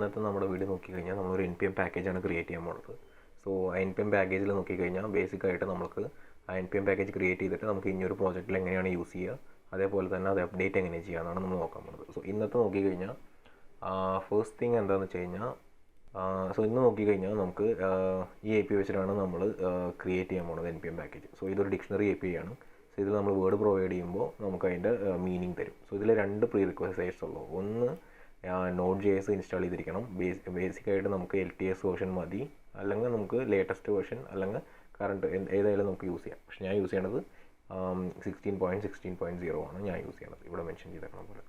ഇന്നത്തെ നമ്മുടെ വീഡിയോ നോക്കിക്കഴിഞ്ഞാൽ നമ്മളൊരു NPM പാക്കേജാണ് ക്രിയേറ്റ് ചെയ്യാൻ പോകുന്നത്. സോ ആ NPM പാക്കേജിൽ നോക്കിക്കഴിഞ്ഞാൽ ബേസിക്കായിട്ട് നമുക്ക് ആ NPM പാക്കേജ് ക്രിയേറ്റ് ചെയ്തിട്ട് നമുക്ക് ഇനിയൊരു പ്രോജക്റ്റിൽ എങ്ങനെയാണ് യൂസ് ചെയ്യുക, അതേപോലെ തന്നെ അത് അപ്ഡേറ്റ് എങ്ങനെ ചെയ്യാമെന്നാണ് നമ്മൾ നോക്കാൻ പോകുന്നത്. സോ ഇന്നത്തെ നോക്കിക്കഴിഞ്ഞാൽ ഫസ്റ്റ് തിങ് എന്താണെന്ന് വെച്ച് കഴിഞ്ഞാൽ ഇന്ന് നോക്കിക്കഴിഞ്ഞാൽ നമുക്ക് ഈ API വെച്ചിട്ടാണ് നമ്മൾ ക്രിയേറ്റ് ചെയ്യാൻ പോകുന്നത് NPM പാക്കേജ്. സോ ഇതൊരു ഡിക്ഷണറി API ആണ്. സോ ഇതിൽ നമ്മൾ വേർഡ് പ്രൊവൈഡ് ചെയ്യുമ്പോൾ നമുക്ക് അതിൻ്റെ മീനിങ് തരും. സോ ഇതിൽ രണ്ട് പ്രീറിക്വസൈറ്റ്സ് ഉള്ളൂ. ഒന്ന് Node.js ഇൻസ്റ്റാൾ ചെയ്തിരിക്കണം. ബേസിക്കായിട്ട് നമുക്ക് LTS വേർഷൻ മതി, അല്ലെങ്കിൽ നമുക്ക് ലേറ്റസ്റ്റ് വേർഷൻ അല്ലെങ്കിൽ കറണ്ട് ഏതായാലും നമുക്ക് യൂസ് ചെയ്യാം. പക്ഷേ ഞാൻ യൂസ് ചെയ്യണത് 16.16.0 ആണ് ഞാൻ യൂസ് ചെയ്യണത്, ഇവിടെ മെൻഷൻ ചെയ്തേക്കണം പോലെ.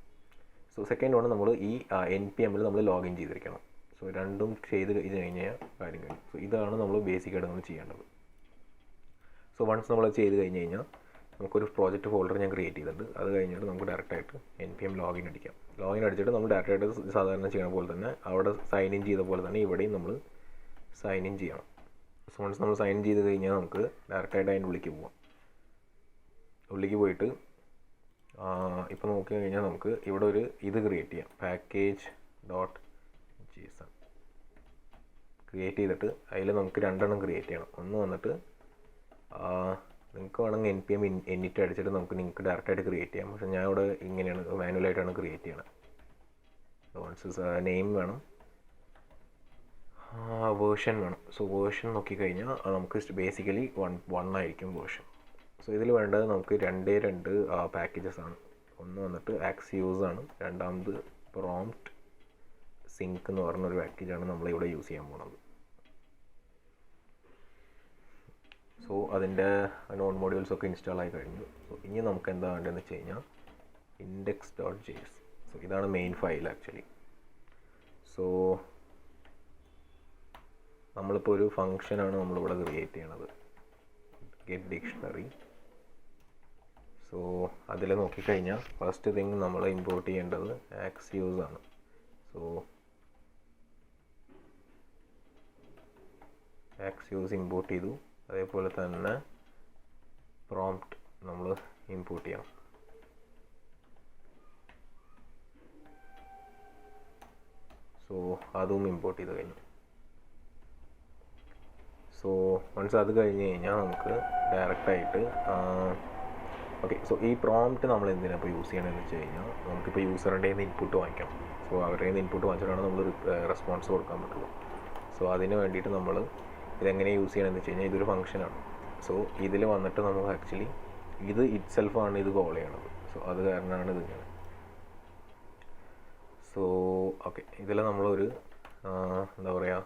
സോ സെക്കൻഡ് ആണ് നമ്മൾ ഈ NPMൽ നമ്മൾ ലോഗിൻ ചെയ്തിരിക്കണം. സോ രണ്ടും ചെയ്ത് കഴിഞ്ഞാൽ കാര്യം കഴിയും. സോ ഇതാണ് നമ്മൾ ബേസിക്കായിട്ട് നമ്മൾ ചെയ്യേണ്ടത്. സോ വൺസ് നമ്മൾ ചെയ്ത് കഴിഞ്ഞ് കഴിഞ്ഞാൽ നമുക്കൊരു പ്രോജക്റ്റ് ഫോൾഡർ ഞാൻ ക്രിയേറ്റ് ചെയ്തിട്ടുണ്ട്. അത് കഴിഞ്ഞിട്ട് നമുക്ക് ഡയറക്റ്റായിട്ട് NPM ലോഗിൻ അടിക്കാം. ലോഗിൻ അടിച്ചിട്ട് നമ്മൾ ഡയറക്റ്റായിട്ട് സാധാരണ ചെയ്യണ പോലെ തന്നെ അവിടെ സൈൻ ഇൻ ചെയ്ത പോലെ തന്നെ ഇവിടെയും നമ്മൾ സൈൻ ഇൻ ചെയ്യണം. സോ വൺസ് നമ്മൾ സൈൻ ഇൻ ചെയ്ത് കഴിഞ്ഞാൽ നമുക്ക് ഡയറക്റ്റായിട്ട് അതിൻ്റെ ഉള്ളിലേക്ക് പോവാം. ഉള്ളിലേക്ക് പോയിട്ട് ഇപ്പോൾ നോക്കി കഴിഞ്ഞാൽ നമുക്ക് ഇവിടെ ഒരു ഇത് ക്രിയേറ്റ് ചെയ്യാം, package.json ക്രിയേറ്റ് ചെയ്തിട്ട് അതിൽ നമുക്ക് രണ്ടെണ്ണം ക്രിയേറ്റ് ചെയ്യണം. ഒന്ന് വന്നിട്ട് നിങ്ങൾക്ക് വേണമെങ്കിൽ NPM init അടിച്ചിട്ട് നിങ്ങൾക്ക് ഡയറക്റ്റായിട്ട് ക്രിയേറ്റ് ചെയ്യാം. പക്ഷേ ഞാൻ ഇവിടെ ഇങ്ങനെയാണ് മാനുവലായിട്ടാണ് ക്രിയേറ്റ് ചെയ്യണത്. വൺസ് നെയിം വേണം, വേർഷൻ വേണം. സോ വേർഷൻ നോക്കിക്കഴിഞ്ഞാൽ നമുക്ക് ബേസിക്കലി 1 ആയിരിക്കും വേർഷൻ. സോ ഇതിൽ വേണ്ടത് നമുക്ക് രണ്ട് പാക്കേജസ് ആണ്. ഒന്ന് വന്നിട്ട് Axios ആണ്, രണ്ടാമത് പ്രോംപ്റ്റ് സിങ്ക് എന്ന് പറഞ്ഞൊരു പാക്കേജാണ് നമ്മളിവിടെ യൂസ് ചെയ്യാൻ പോകുന്നത്. സോ അതിൻ്റെ നോൺ മോഡ്യൂൾസൊക്കെ ഇൻസ്റ്റാൾ ആയി കഴിഞ്ഞു. സോ ഇനി നമുക്ക് എന്താ വേണ്ടതെന്ന് വെച്ച് കഴിഞ്ഞാൽ index.js. സോ ഇതാണ് മെയിൻ ഫയൽ ആക്ച്വലി. സോ നമ്മളിപ്പോൾ ഒരു ഫങ്ഷനാണ് നമ്മളിവിടെ ക്രിയേറ്റ് ചെയ്യണത്, ഗെറ്റ് ഡിക്ഷണറി. സോ അതിൽ നോക്കിക്കഴിഞ്ഞാൽ ഫസ്റ്റ് തിങ് നമ്മൾ ഇമ്പോർട്ട് ചെയ്യേണ്ടത് Axios ആണ്. സോ Axios ഇമ്പോർട്ട് ചെയ്തു. അതേപോലെ തന്നെ പ്രോംപ്റ്റ് നമ്മൾ ഇമ്പോർട്ട് ചെയ്യണം. സോ അതും ഇമ്പോർട്ട് ചെയ്ത് കഴിഞ്ഞു. സോ വൺസ് അത് കഴിഞ്ഞ് കഴിഞ്ഞാൽ നമുക്ക് ഡയറക്റ്റായിട്ട് ഓക്കെ. സോ ഈ പ്രോംപ്റ്റ് നമ്മൾ എന്തിനാണ് ഇപ്പോൾ യൂസ് ചെയ്യണമെന്ന് വെച്ച് കഴിഞ്ഞാൽ നമുക്കിപ്പോൾ യൂസറിൻ്റെ നിന്ന് ഇൻപുട്ട് വാങ്ങിക്കണം. സോ അവരുടെ നിന്ന് ഇൻപുട്ട് വാങ്ങിച്ചിട്ടാണ് നമ്മൾ റെസ്പോൺസ് കൊടുക്കാൻ പറ്റുള്ളൂ. സോ അതിന് വേണ്ടിയിട്ട് നമ്മൾ ഇതെങ്ങനെ യൂസ് ചെയ്യണമെന്ന് വെച്ച് കഴിഞ്ഞാൽ ഇതൊരു ഫംഗ്ഷനാണ്. സോ ഇതിൽ വന്നിട്ട് നമുക്ക് ആക്ച്വലി ഇത് ഇറ്റ്സെൽഫാണ് ഇത് കോൾ ചെയ്യണത്. സോ അത് കാരണമാണ് ഇതിങ്ങനെ. സോ ഓക്കെ, ഇതിൽ നമ്മളൊരു എന്താ പറയുക,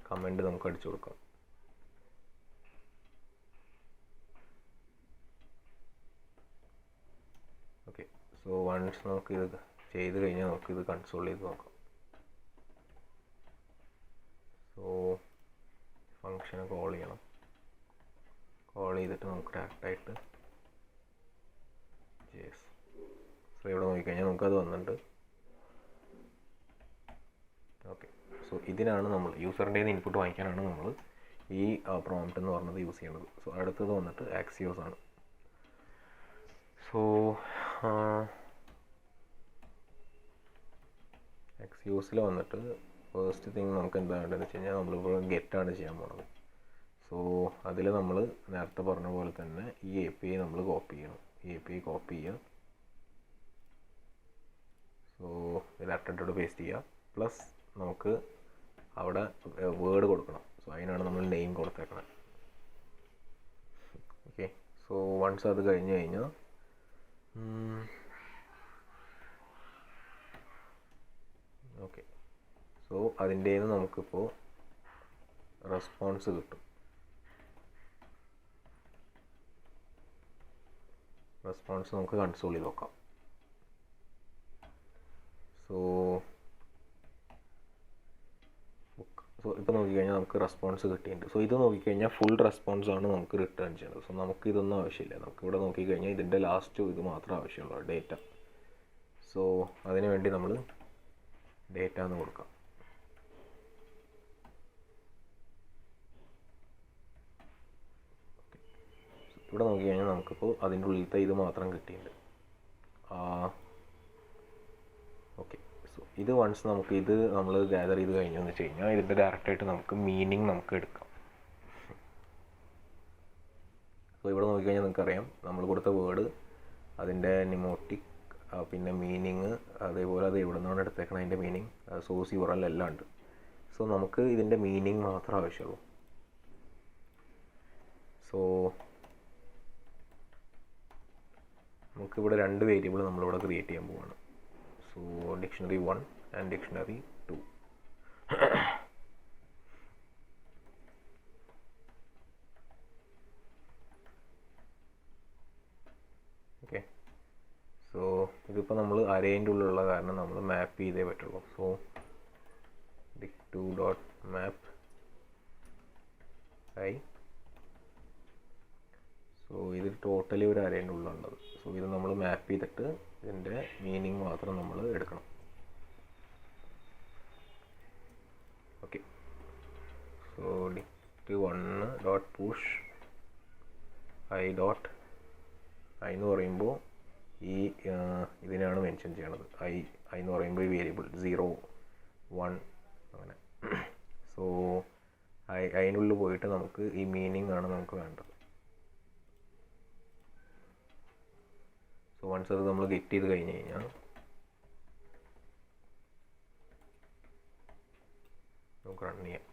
കമൻറ്റ് നമുക്ക് അടിച്ചു കൊടുക്കാം. ഓക്കെ. സോ വൺസ് നമുക്ക് ഇത് ചെയ്ത് കഴിഞ്ഞാൽ നമുക്കിത് കൺസോൾ ചെയ്ത് നോക്കാം. സോ ഫങ്ഷനെ കോൾ ചെയ്യണം. കോൾ ചെയ്തിട്ട് നമുക്ക് ഡയറക്റ്റായിട്ട് JS. സോ ഇവിടെ നോക്കിക്കഴിഞ്ഞാൽ നമുക്കത് വന്നിട്ടുണ്ട്. ഓക്കെ. സോ ഇതിനാണ് നമ്മൾ യൂസറിൻ്റെ നിന്ന് ഇൻപുട്ട് വാങ്ങിക്കാനാണ് നമ്മൾ ഈ പ്രോംപ്റ്റ് എന്ന് പറഞ്ഞത് യൂസ് ചെയ്യണത്. സോ അടുത്തത് വന്നിട്ട് Axios ആണ്. സോ Axiosൽ വന്നിട്ട് ഫസ്റ്റ് തിങ് നമുക്ക് എന്താ വേണ്ടതെന്ന് വെച്ച് കഴിഞ്ഞാൽ നമ്മളിപ്പോൾ ഗെറ്റാണ് ചെയ്യാൻ പോകുന്നത്. സോ അതിൽ നമ്മൾ നേരത്തെ പറഞ്ഞ പോലെ തന്നെ ഈ API നമ്മൾ കോപ്പി ചെയ്യണം. ഈ API കോപ്പി ചെയ്യുക. സോ ലെഫ്റ്റ് പേസ്റ്റ് ചെയ്യുക. പ്ലസ് നമുക്ക് അവിടെ വേർഡ് കൊടുക്കണം. സോ അതിനാണ് നമ്മൾ നെയിം കൊടുത്തേക്കുന്നത്. ഓക്കെ. സോ വൺസ് അത് കഴിഞ്ഞ് കഴിഞ്ഞാൽ ഓക്കെ. സോ അതിൻ്റെ നമുക്കിപ്പോൾ റെസ്പോൺസ് കിട്ടും. റെസ്പോൺസ് നമുക്ക് കൺസോൾ ചെയ്ത് നോക്കാം. സോ ഇപ്പോൾ നോക്കിക്കഴിഞ്ഞാൽ നമുക്ക് റെസ്പോൺസ് കിട്ടിയിട്ടുണ്ട്. സോ ഇത് നോക്കിക്കഴിഞ്ഞാൽ ഫുൾ റെസ്പോൺസ് ആണ് നമുക്ക് റിട്ടേൺ ചെയ്യുന്നത്. സോ നമുക്ക് ഇതൊന്നും ആവശ്യമില്ല. നമുക്കിവിടെ നോക്കിക്കഴിഞ്ഞാൽ ഇതിൻ്റെ ലാസ്റ്റ് ഇത് മാത്രമേ ആവശ്യമുള്ളൂ, ഡേറ്റ. സോ അതിന് വേണ്ടി നമ്മൾ ഡേറ്റ എന്ന് കൊടുക്കാം. ഇവിടെ നോക്കിക്കഴിഞ്ഞാൽ നമുക്കിപ്പോൾ അതിൻ്റെ ഉള്ളിലത്തെ ഇത് മാത്രം കിട്ടിയിട്ടുണ്ട്. ഓക്കെ. സോ ഇത് വൺസ് നമുക്ക് ഇത് നമ്മൾ ഗ്യാദർ ചെയ്ത് കഴിഞ്ഞു എന്ന് വെച്ച് കഴിഞ്ഞാൽ ഇതിൻ്റെ ഡയറക്റ്റായിട്ട് നമുക്ക് മീനിങ് നമുക്ക് എടുക്കാം. സോ ഇവിടെ നോക്കിക്കഴിഞ്ഞാൽ നിങ്ങൾക്കറിയാം നമ്മൾ കൊടുത്ത വേർഡ്, അതിൻ്റെ നിമോട്ടിക്, പിന്നെ മീനിങ്, അതേപോലെ അത് എവിടെ നിന്നാണ് എടുത്തേക്കണം അതിൻ്റെ മീനിങ്, സോഴ്സ് യുറൽ എല്ലാം ഉണ്ട്. സോ നമുക്ക് ഇതിൻ്റെ മീനിങ് മാത്രം ആവശ്യമുള്ളൂ. സോ നമുക്കിവിടെ 2 വേരിയബിൾ നമ്മളിവിടെ ക്രിയേറ്റ് ചെയ്യാൻ പോവുകയാണ്. So dictionary 1 and dictionary 2. Okay. So ഇതിപ്പോൾ നമ്മൾ അരേൻ്റെ ഉള്ളിലുള്ള കാരണം നമ്മൾ മാപ്പ് ചെയ്തേ പറ്റുള്ളൂ. So dict2.map i. സോ ഇത് ടോട്ടലി ഒരു അരേൻ്റെ ഉള്ളിലുള്ളത്. സോ ഇത് നമ്മൾ മാപ്പ് ചെയ്തിട്ട് ഇതിൻ്റെ മീനിങ് മാത്രം നമ്മൾ എടുക്കണം. ഓക്കെ. സോ dict1.push i എന്ന് പറയുമ്പോൾ ഈ ഇതിനാണ് മെൻഷൻ ചെയ്യണത്. ഐ എന്ന് പറയുമ്പോൾ ഈ വേരിയബിൾ 0, 1 അങ്ങനെ. സോ അതിനുള്ളിൽ പോയിട്ട് നമുക്ക് ഈ മീനിങ് ആണ് നമുക്ക് വേണ്ടത്. സോ വൺസ് അത് നമ്മൾ ഗെറ്റ് ചെയ്ത് കഴിഞ്ഞ് കഴിഞ്ഞാൽ നമുക്ക് റൺ ചെയ്യാം.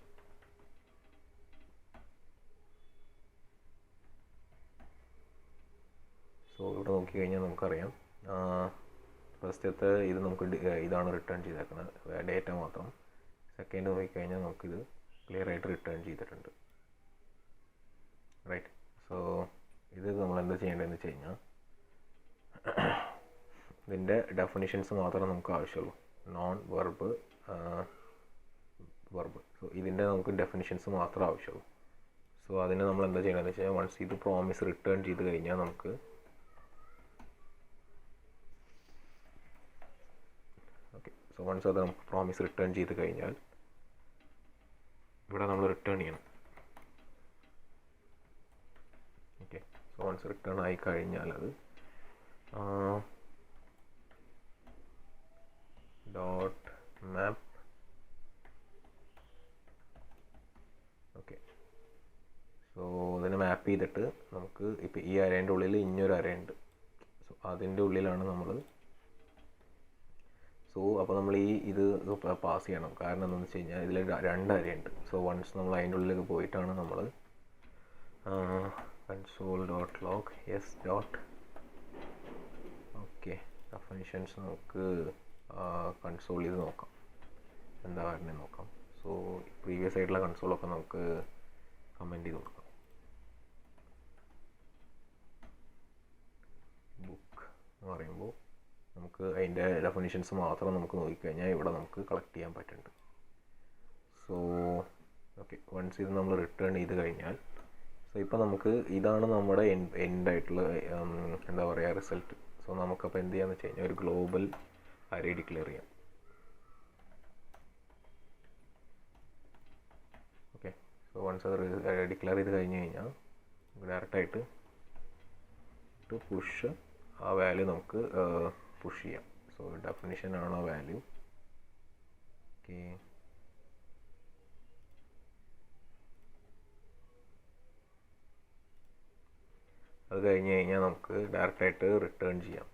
സോ ഇവിടെ നോക്കിക്കഴിഞ്ഞാൽ നമുക്കറിയാം ഫസ്റ്റത്തെ ഇത് നമുക്ക് ഇതാണ് റിട്ടേൺ ചെയ്തേക്കുന്നത്, ഡേറ്റ മാത്രം. സെക്കൻഡ് നോക്കിക്കഴിഞ്ഞാൽ നമുക്കിത് ക്ലിയർ ആയിട്ട് റിട്ടേൺ ചെയ്തിട്ടുണ്ട്. റൈറ്റ്. സോ ഇത് നമ്മൾ എന്താ ചെയ്യേണ്ടതെന്ന് വെച്ച് കഴിഞ്ഞാൽ ഇതിൻ്റെ ഡെഫിനിഷൻസ് മാത്രമേ നമുക്ക് ആവശ്യമുള്ളൂ. Non verb, verb. സോ ഇതിൻ്റെ നമുക്ക് ഡെഫിനിഷൻസ് മാത്രമേ ആവശ്യമുള്ളൂ. സോ അതിന് നമ്മൾ എന്താ ചെയ്യണമെന്ന് വെച്ച് കഴിഞ്ഞാൽ വൺസ് ഇത് പ്രോമിസ് റിട്ടേൺ ചെയ്ത് കഴിഞ്ഞാൽ നമുക്ക് സോ വൺസ് അത് നമുക്ക് പ്രോമിസ് റിട്ടേൺ ചെയ്ത് കഴിഞ്ഞാൽ ഇവിടെ നമ്മൾ റിട്ടേൺ ചെയ്യണം. ഓക്കെ. സോ വൺസ് റിട്ടേൺ ആയി കഴിഞ്ഞാൽ അത് ഡോട്ട് മാപ്പ്. ഓക്കെ. സോ അതിനെ മാപ്പ് ചെയ്തിട്ട് നമുക്ക് ഇപ്പോൾ ഈ അരേൻ്റെ ഉള്ളിൽ ഇനിയൊരു അരയുണ്ട്. സോ അതിൻ്റെ ഉള്ളിലാണ് നമ്മൾ. സോ അപ്പോൾ നമ്മൾ ഇത് പാസ് ചെയ്യണം. കാരണം എന്താണെന്ന് വെച്ച് കഴിഞ്ഞാൽ ഇതിൽ 2 അരയുണ്ട്. സോ വൺസ് നമ്മൾ അതിൻ്റെ ഉള്ളിലേക്ക് പോയിട്ടാണ് നമ്മൾ console.log yes dot. Okay. Definitions നമുക്ക് കൺസോൾ ചെയ്ത് നോക്കാം, എന്താ പറയുന്നത് നോക്കാം. സോ പ്രീവിയസ് ആയിട്ടുള്ള കൺസോളൊക്കെ നമുക്ക് കമൻറ്റ് ചെയ്ത് കൊടുക്കാം. ബുക്ക് എന്ന് പറയുമ്പോൾ നമുക്ക് അതിൻ്റെ ഡെഫിനിഷൻസ് മാത്രം നമുക്ക് നോക്കിക്കഴിഞ്ഞാൽ ഇവിടെ നമുക്ക് കളക്ട് ചെയ്യാൻ പറ്റുന്നുണ്ട്. So okay. വൺസ് ഇത് നമ്മൾ റിട്ടേൺ ചെയ്ത് കഴിഞ്ഞാൽ സോ ഇപ്പോൾ നമുക്ക് ഇതാണ് നമ്മുടെ എൻഡായിട്ടുള്ള എന്താ പറയുക റിസൾട്ട്. സോ നമുക്കപ്പോൾ എന്ത് ചെയ്യാന്ന് വെച്ച് കഴിഞ്ഞാൽ ഒരു ഗ്ലോബൽ അരേ ഡിക്ലെയർ ചെയ്യാം. ഓക്കെ. സോ വൺസ് അത് ഡിക്ലെയർ ചെയ്ത് കഴിഞ്ഞ് കഴിഞ്ഞാൽ ഡയറക്റ്റായിട്ട് പുഷ് ആ വാല്യൂ നമുക്ക് പുഷ് ചെയ്യാം. സോ ഡെഫിനിഷൻ ആണ് ആ വാല്യൂ. ഓക്കെ. അത് കഴിഞ്ഞ് കഴിഞ്ഞാൽ നമുക്ക് ഡയറക്റ്റായിട്ട് റിട്ടേൺ ചെയ്യാം,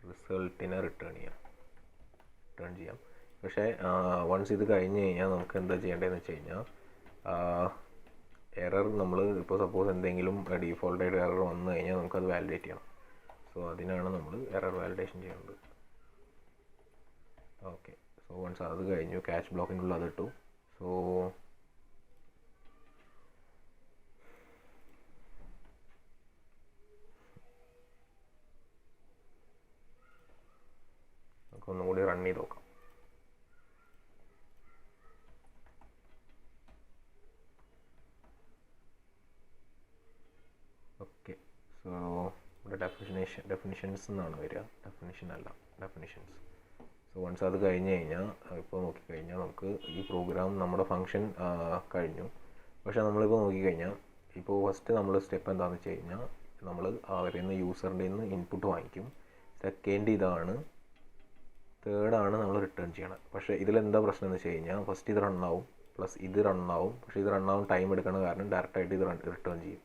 റിസൾട്ടിനെ റിട്ടേൺ ചെയ്യാം. പക്ഷേ വൺസ് ഇത് കഴിഞ്ഞ് കഴിഞ്ഞാൽ നമുക്ക് എന്താ ചെയ്യേണ്ടതെന്ന് വെച്ച് കഴിഞ്ഞാൽ എറർ നമ്മൾ ഇപ്പോൾ സപ്പോസ് എന്തെങ്കിലും ഡീഫോൾട്ടായിട്ട് എറർ വന്നു കഴിഞ്ഞാൽ നമുക്കത് വാലിഡേറ്റ് ചെയ്യണം. സോ അതിനാണ് നമ്മൾ എറർ വാലിഡേഷൻ ചെയ്യുന്നത്. ഓക്കെ. സോ വൺസ് അത് കഴിഞ്ഞു, ക്യാച്ച് ബ്ലോക്കിനുള്ള അത് ഇട്ടു. സോ നമുക്ക് ഒന്നുകൂടി റൺ ചെയ്ത് നോക്കാം. ഓക്കെ. സോ ഇവിടെ ഡെഫിനിഷൻസ് എന്നാണ് വരിക, ഡെഫിനിഷൻ അല്ല, ഡെഫിനിഷൻസ്. സോ വൺസ് അത് കഴിഞ്ഞ് കഴിഞ്ഞാൽ ഇപ്പോൾ നോക്കിക്കഴിഞ്ഞാൽ നമുക്ക് ഈ പ്രോഗ്രാം നമ്മുടെ ഫംഗ്ഷൻ കഴിഞ്ഞു. പക്ഷേ നമ്മളിപ്പോൾ നോക്കിക്കഴിഞ്ഞാൽ ഇപ്പോൾ ഫസ്റ്റ് നമ്മൾ സ്റ്റെപ്പ് എന്താണെന്ന് വെച്ച് കഴിഞ്ഞാൽ നമ്മൾ അവരിൽ നിന്ന് യൂസറിൻ്റെ നിന്ന് ഇൻപുട്ട് വാങ്ങിക്കും. സെക്കൻഡ് ഇതാണ്. തേർഡാണ് നമ്മൾ റിട്ടേൺ ചെയ്യണം. പക്ഷേ ഇതിലെന്താ പ്രശ്നം എന്ന് വെച്ച് കഴിഞ്ഞാൽ ഫസ്റ്റ് ഇത് റണ്ണാവും പ്ലസ് ഇത് റണ്ണാവും. പക്ഷേ ഇത് റണ്ണാവും ടൈം എടുക്കണ കാരണം ഡയറക്റ്റായിട്ട് ഇത് റിട്ടേൺ ചെയ്യും.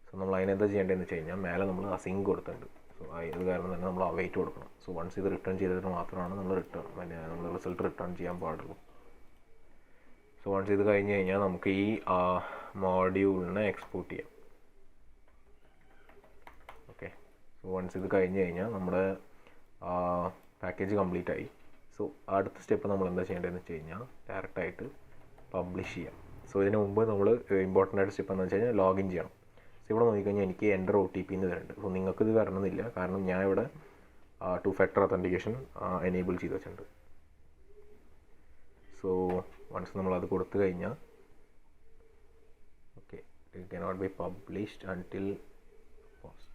സോ നമ്മൾ അതിനെന്താ ചെയ്യേണ്ടതെന്ന് വെച്ച് കഴിഞ്ഞാൽ മേലെ നമ്മൾ അസിങ് കൊടുത്തിട്ടുണ്ട്. സോ ഇത് കാരണം തന്നെ നമ്മൾ അവൈറ്റ് കൊടുക്കണം. സോ വൺസ് ഇത് റിട്ടേൺ ചെയ്തിട്ട് മാത്രമാണ് നമ്മൾ റിസൾട്ട് റിട്ടേൺ ചെയ്യാൻ പാടുള്ളൂ. സോ വൺസ് ഇത് കഴിഞ്ഞ് കഴിഞ്ഞാൽ നമുക്ക് ഈ മോഡ്യൂളിനെ എക്സ്പോർട്ട് ചെയ്യാം. ഓക്കെ. സോ വൺസ് ഇത് കഴിഞ്ഞ് കഴിഞ്ഞാൽ നമ്മുടെ പാക്കേജ് കംപ്ലീറ്റ് ആയി. സോ അടുത്ത സ്റ്റെപ്പ് നമ്മൾ എന്താ ചെയ്യേണ്ടതെന്ന് വെച്ച് കഴിഞ്ഞാൽ ഡയറക്റ്റായിട്ട് പബ്ലിഷ് ചെയ്യാം. സോ ഇതിന് മുമ്പ് നമ്മൾ ഇമ്പോർട്ടൻ്റ് ആയിട്ട് സ്റ്റെപ്പ് എന്താണെന്ന് വെച്ച് കഴിഞ്ഞാൽ ലോഗിൻ ചെയ്യണം. സോ ഇവിടെ നോക്കിക്കഴിഞ്ഞാൽ എനിക്ക് എൻ്റർ OTP എന്ന് വരുന്നുണ്ട്. സോ നിങ്ങൾക്കിത് വരണമെന്നില്ല, കാരണം ഞാൻ ഇവിടെ 2 factor authentication എനേബിൾ ചെയ്ത് വെച്ചിട്ടുണ്ട്. സോ വൺസ് നമ്മളത് കൊടുത്തു കഴിഞ്ഞാൽ okay, it cannot be published until post.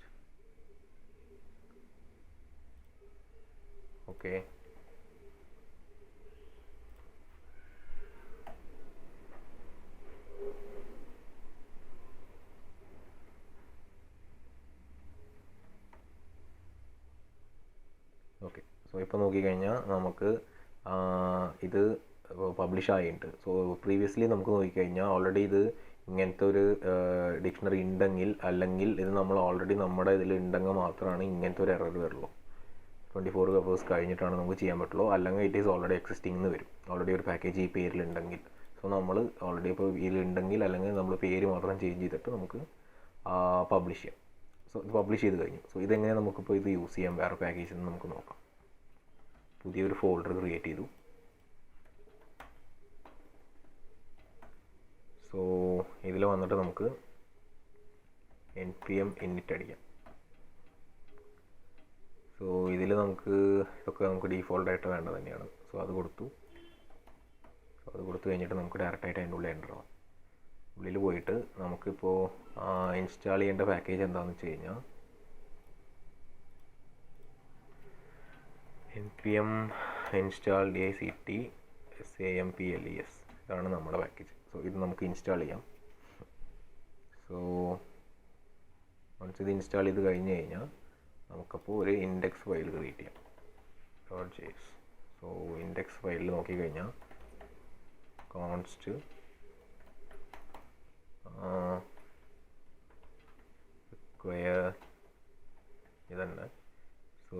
Okay. Okay. So ഇപ്പോൾ നോക്കിക്കഴിഞ്ഞാൽ നമുക്ക് ഇത് പബ്ലിഷ് ആയിട്ടുണ്ട്. സോ പ്രീവിയസ്ലി നമുക്ക് നോക്കിക്കഴിഞ്ഞാൽ ഓൾറെഡി ഇത് ഇങ്ങനത്തെ ഒരു ഡിക്ഷണറി ഉണ്ടെങ്കിൽ, അല്ലെങ്കിൽ ഇത് നമ്മൾ ഓൾറെഡി നമ്മുടെ ഇതിൽ ഉണ്ടെങ്കിൽ മാത്രമാണ് ഇങ്ങനത്തെ ഒരു എറർ വരുള്ളൂ. 24 hours കഴിഞ്ഞിട്ടാണ് നമുക്ക് ചെയ്യാൻ പറ്റുള്ളൂ. അല്ലെങ്കിൽ ഇറ്റ് ഈസ് ഓൾറെഡി എക്സിസ്റ്റിംഗ് എന്ന് വരും, ഓൾറെഡി ഒരു പാക്കേജ് ഈ പേരിലുണ്ടെങ്കിൽ. സോ നമ്മൾ ഓൾറെഡി ഇപ്പോൾ ഇതിലുണ്ടെങ്കിൽ, അല്ലെങ്കിൽ നമ്മൾ പേര് മാത്രം ചേഞ്ച് ചെയ്തിട്ട് നമുക്ക് പബ്ലിഷ് ചെയ്യാം. സോ ഇത് പബ്ലിഷ് ചെയ്ത് കഴിഞ്ഞു. സോ ഇതെങ്ങനെ നമുക്കിപ്പോൾ ഇത് യൂസ് ചെയ്യാം വേറെ പാക്കേജിൽ നിന്ന് നമുക്ക് നോക്കാം. പുതിയൊരു ഫോൾഡർ ക്രിയേറ്റ് ചെയ്തു. സോ ഇതിൽ വന്നിട്ട് നമുക്ക് npm init അടിക്കാം. സോ ഇതിൽ ഇതൊക്കെ നമുക്ക് ഡീഫോൾട്ടായിട്ട് വേണ്ടത് തന്നെയാണ്. സോ അത് കൊടുത്തു കഴിഞ്ഞിട്ട് നമുക്ക് ഡയറക്റ്റായിട്ട് അതിൻ്റെ ഉള്ളിൽ എൻ്റർ ആവാം. ഉള്ളിൽ പോയിട്ട് നമുക്കിപ്പോൾ ഇൻസ്റ്റാൾ ചെയ്യേണ്ട പാക്കേജ് എന്താണെന്ന് വെച്ച് കഴിഞ്ഞാൽ npm install dact samples ഇതാണ് നമ്മുടെ പാക്കേജ്. സോ ഇത് നമുക്ക് ഇൻസ്റ്റാൾ ചെയ്യാം. സോ വൺസ് ഇത് ഇൻസ്റ്റാൾ ചെയ്ത് കഴിഞ്ഞ് കഴിഞ്ഞാൽ നമുക്കപ്പോൾ ഒരു ഇൻഡെക്സ് ഫയൽ ക്രിയേറ്റ് ചെയ്യാം. .js. സോ ഇൻഡെക്സ് ഫയലിൽ നോക്കിക്കഴിഞ്ഞാൽ കോൺസ്റ്റ് സ്ക്വയർ ഇതന്നെ. സോ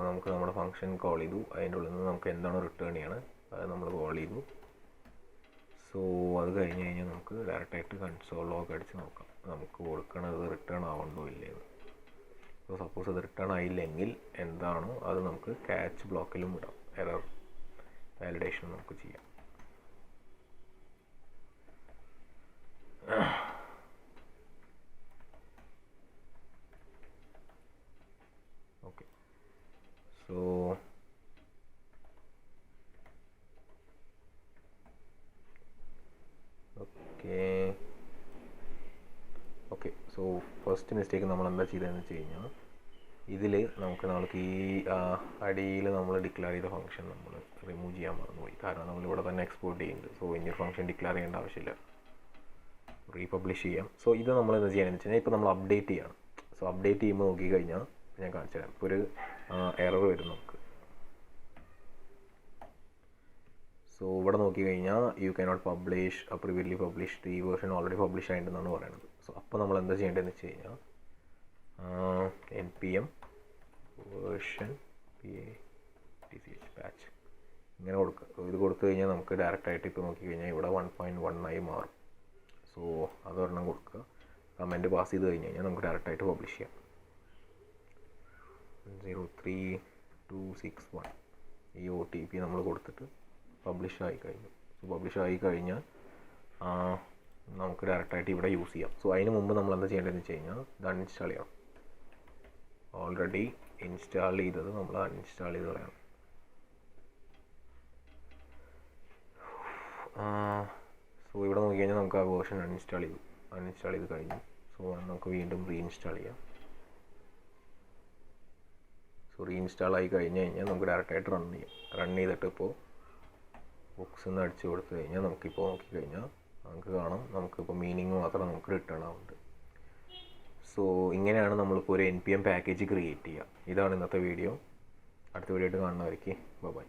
നമുക്ക് നമ്മുടെ ഫംഗ്ഷൻ കോൾ ചെയ്തു. അതിൻ്റെ ഉള്ളിൽ നിന്ന് നമുക്ക് എന്താണോ റിട്ടേൺ ചെയ്യണം അത് നമ്മൾ കോൾ ചെയ്തു. സോ അത് കഴിഞ്ഞ് കഴിഞ്ഞാൽ നമുക്ക് ഡയറക്റ്റായിട്ട് കൺസോൾ ലോഗ് അടിച്ച് നോക്കാം നമുക്ക് കൊടുക്കണത് റിട്ടേൺ ആവണ്ടോ ഇല്ലയെന്ന്. സോ സപ്പോസ് അത് റിട്ടേൺ ആയില്ലെങ്കിൽ എന്താണോ അത് നമുക്ക് ക്യാച്ച് ബ്ലോക്കിലും ഇടാം. എറർ വാലിഡേഷൻ നമുക്ക് ചെയ്യാം. Okay. So okay. So first mistake നമ്മൾ എന്താ ചെയ്തതെന്ന് വെച്ച് കഴിഞ്ഞാൽ ഇതിൽ നമ്മൾക്ക് ഈ അടിയിൽ നമ്മൾ ഡിക്ലെയർ ചെയ്ത ഫംഗ്ഷൻ നമ്മൾ റിമൂവ് ചെയ്യാൻ മറന്നുപോയി. കാരണം നമ്മളിവിടെ തന്നെ എക്സ്പോർട്ട് ചെയ്യുന്നുണ്ട്. സോ ഇനിയൊരു ഫംഗ്ഷൻ ഡിക്ലെയർ ചെയ്യേണ്ട ആവശ്യമില്ല, റീപബ്ലിഷ് ചെയ്യാം. സോ ഇത് നമ്മൾ എന്താ ചെയ്യണമെന്ന് വെച്ച് കഴിഞ്ഞാൽ ഇപ്പോൾ നമ്മൾ അപ്ഡേറ്റ് ചെയ്യണം. സോ അപ്ഡേറ്റ് ചെയ്യുമ്പോൾ നോക്കിക്കഴിഞ്ഞാൽ ഞാൻ കാണിച്ചു തരാം. ഇപ്പോൾ ഒരു എറർ വരും നമുക്ക്. സോ ഇവിടെ നോക്കിക്കഴിഞ്ഞാൽ you cannot publish previously published, ഈ വേർഷൻ ഓൾറെഡി പബ്ലിഷ് ആയിട്ടുണ്ടെന്നാണ് പറയുന്നത്. സോ അപ്പോൾ നമ്മൾ എന്താ ചെയ്യേണ്ടതെന്ന് വെച്ച് കഴിഞ്ഞാൽ npm വേർഷൻ patch ഇങ്ങനെ കൊടുക്കുക. സോ ഇത് കൊടുത്തു കഴിഞ്ഞാൽ നമുക്ക് ഡയറക്റ്റായിട്ട് ഇപ്പോൾ നോക്കിക്കഴിഞ്ഞാൽ ഇവിടെ 1.1 ആയി മാറും. സോ അതൊരെണ്ണം കൊടുക്കുക. കമൻറ്റ് പാസ് ചെയ്ത് കഴിഞ്ഞ് കഴിഞ്ഞാൽ നമുക്ക് ഡയറക്റ്റായിട്ട് പബ്ലിഷ് ചെയ്യാം. 03261 ഈ OTP നമ്മൾ കൊടുത്തിട്ട് പബ്ലിഷ് ആയി കഴിഞ്ഞു. സോ പബ്ലിഷ് ആയി കഴിഞ്ഞാൽ നമുക്ക് ഡയറക്റ്റായിട്ട് ഇവിടെ യൂസ് ചെയ്യാം. സോ അതിന് മുമ്പ് നമ്മൾ എന്താ ചെയ്യേണ്ടതെന്ന് വെച്ച് കഴിഞ്ഞാൽ ഇത് അൺഇൻസ്റ്റാൾ ചെയ്യണം. ഓൾറെഡി ഇൻസ്റ്റാൾ ചെയ്തത് നമ്മൾ അൺഇൻസ്റ്റാൾ ചെയ്ത് കളയണം. സോ ഇവിടെ നോക്കി കഴിഞ്ഞാൽ നമുക്ക് ആ വേർഷൻ അൺഇൻസ്റ്റാൾ ചെയ്ത് കഴിഞ്ഞു. സോ നമുക്ക് വീണ്ടും റീഇൻസ്റ്റാൾ ചെയ്യാം. സോ റീഇൻസ്റ്റാൾ ആയി കഴിഞ്ഞ് കഴിഞ്ഞാൽ നമുക്ക് ഡയറക്റ്റായിട്ട് റൺ ചെയ്തിട്ട് ഇപ്പോൾ ബുക്സ് എന്ന് അടിച്ചു കൊടുത്തു കഴിഞ്ഞാൽ നമുക്കിപ്പോൾ നോക്കിക്കഴിഞ്ഞാൽ നമുക്ക് കാണാം, നമുക്കിപ്പോൾ മീനിങ് മാത്രം നമുക്ക് റിട്ടേൺ ആവുന്നുണ്ട്. സോ ഇങ്ങനെയാണ് നമ്മളിപ്പോൾ ഒരു NPM പാക്കേജ് ക്രിയേറ്റ് ചെയ്യുക. ഇതാണ് ഇന്നത്തെ വീഡിയോ. അടുത്ത വീഡിയോ ആയിട്ട് കാണുന്നവർക്ക് ബൈ.